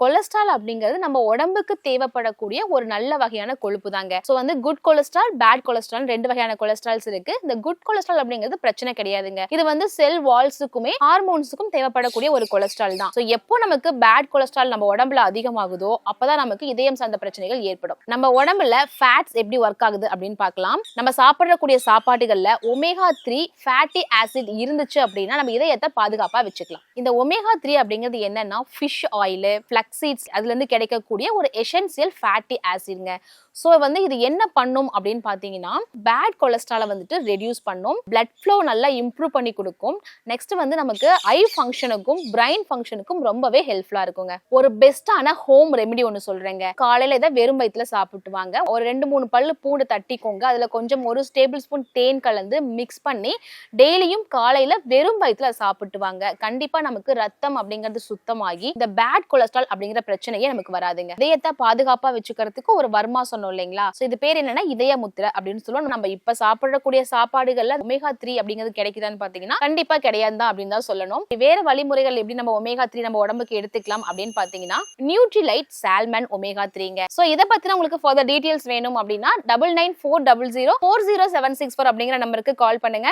Cholesterol அப்படிங்கிறது நம்ம உடம்புக்கு தேவைப்படக்கூடிய ஒரு நல்ல வகையான கொழுப்பு தாங்க. சோ வந்து குட் கொலஸ்ட்ரால், பேட் கொலஸ்ட்ரால் 2 வகையான கொலஸ்ட்ரால்ஸ் இருக்கு. இந்த குட் கொலஸ்ட்ரால் அப்படிங்கிறது பிரச்சனை கிடையாதுங்க. இது வந்து செல் வால்ஸுக்குமே ஹார்மோன்ஸுக்கும் தேவைப்படக்கூடிய ஒரு கொலஸ்ட்ரால் தான். சோ எப்போ நமக்கு பேட் கொலஸ்ட்ரால் நம்ம உடம்புல அதிகமாகுதோ அப்பதான் நமக்கு இதயம் சார்ந்த பிரச்சனைகள் ஏற்படும். நம்ம உடம்புல ஃபேட்ஸ் எப்படி ஒர்க் ஆகுது அப்படின்னு பார்க்கலாம். நம்ம சாப்பிடக்கூடிய சாப்பாடுகள்ல ஒமேகா 3 ஃபேட்டி ஆசிட் இருந்துச்சு அப்படின்னா நம்ம இதயத்தை பாதுகாப்பா வச்சுக்கலாம். இந்த ஒமேகா 3 அப்படிங்கிறது என்னன்னா ஃபிஷ் ஆயில், ஃபிளக்ஸ் சீட்ஸ் அதுல இருந்து கிடைக்கக்கூடிய ஒரு எசென்சியல் ஃபேட்டி ஆசிட்ங்க. சோ வந்து இது என்ன பண்ணும் அப்படின்னு பாத்தீங்கன்னா பேட் கொலஸ்ட்ராலை வந்துட்டு ரெடியூஸ் பண்ணும், பிளட் ஃப்ளோ நல்லா இம்ப்ரூவ் பண்ணி கொடுக்கும். நெக்ஸ்ட் வந்து நமக்கு ஐ ஃபங்க்ஷனுக்கும் பிரைன் ஃபங்க்ஷனுக்கும் ரொம்பவே ஹெல்ப்ஃபுல்லா இருக்குங்க. ஒரு பெஸ்டான ஹோம் ரெமெடி ஒன்னு சொல்றேங்க. காலையில இதை வெறும் வயிற்றுல சாப்பிட்டு வாங்க. ஒரு 2-3 பல்லு பூண்டு தட்டிக்கோங்க. அதுல கொஞ்சம் 1 டேபிள் ஸ்பூன் தேன் கலந்து மிக்ஸ் பண்ணி டெய்லியும் காலையில வெறும் வயிற்றுல சாப்பிட்டு வாங்க. கண்டிப்பா நமக்கு ரத்தம் அப்படிங்கிறது சுத்தமாகி இந்த பேட் கொலஸ்ட்ரால் அப்படிங்கிற பிரச்சனையே நமக்கு வராதுங்க. இதயத்தை பாதுகாப்பா வச்சுக்கிறதுக்கு ஒரு வர்மா சொன்னோம் இல்லைங்களா? சோ இது பேர் என்னன்னா இதய முத்திரை அப்படின்னு சொல்லுவோம். நம்ம இப்ப சாப்பிடக்கூடிய சாப்பாடுகள்ல ஒமேகா 3 அப்படிங்கிறது கிடைக்குதான்னு பாத்தீங்கன்னா கண்டிப்பா கிடையாது அப்படின்னு தான் சொல்லணும். வேற வழிமுறைகள் எப்படி நம்ம ஒமேகா 3 நம்ம உடம்புக்கு எடுத்துக்கலாம் அப்படின்னு பாத்தீங்கன்னா நியூட்ரிலைட் சால்மன் ஒமேகா 3ங்க. சோ இத பத்தின உங்களுக்கு further டீடைல்ஸ் வேணும் அப்படின்னா 9940040764 அப்படிங்கிற நம்பருக்கு கால் பண்ணுங்க.